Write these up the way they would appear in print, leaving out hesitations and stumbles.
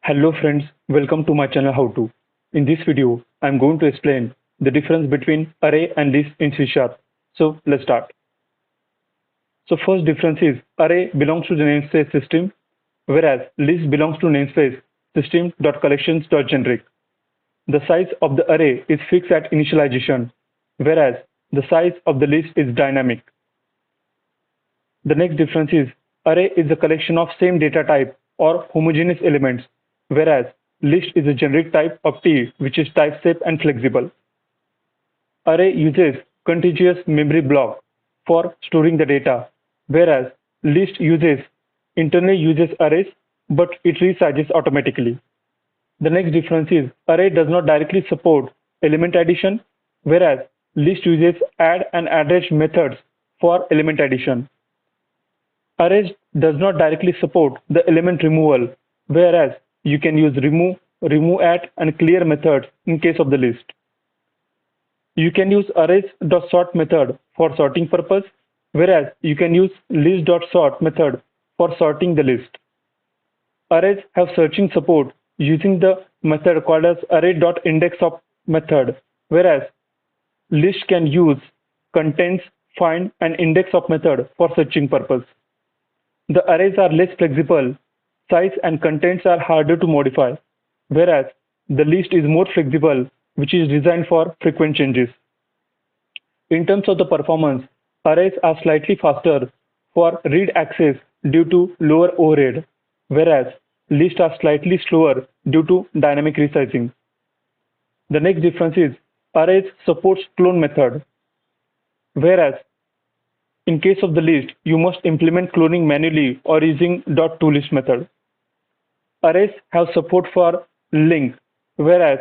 Hello friends, welcome to my channel How To. In this video, I am going to explain the difference between array and list in C#. So let's start. So first difference is array belongs to the namespace system, whereas list belongs to namespace system.collections.generic. The size of the array is fixed at initialization, whereas the size of the list is dynamic. The next difference is array is a collection of same data type or homogeneous elements, whereas list is a generic type of T which is type-safe and flexible. Array uses contiguous memory block for storing the data, whereas list internally uses arrays but it resizes automatically. The next difference is array does not directly support element addition, whereas list uses add and address methods for element addition. Arrays does not directly support the element removal, whereas you can use remove at, and clear methods in case of the list. You can use arrays.sort method for sorting purpose, whereas you can use list.sort method for sorting the list. Arrays have searching support using the method called as array.indexOf method, whereas list can use contents, find, and indexOf method for searching purpose. The arrays are less flexible, size and contents are harder to modify, whereas the list is more flexible, which is designed for frequent changes. In terms of the performance, arrays are slightly faster for read access due to lower overhead, whereas lists are slightly slower due to dynamic resizing. The next difference is arrays supports clone method, whereas in case of the list, you must implement cloning manually or using .toList method. Arrays have support for link, whereas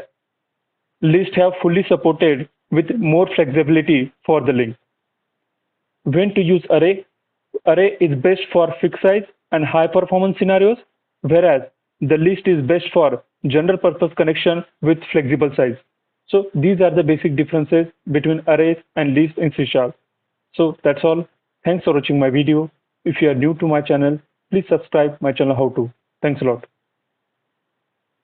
lists have fully supported with more flexibility for the link. When to use array? Array is best for fixed size and high performance scenarios, whereas the list is best for general purpose connection with flexible size. So these are the basic differences between arrays and lists in C#. So that's all. Thanks for watching my video. If you are new to my channel, please subscribe my channel How To. Thanks a lot.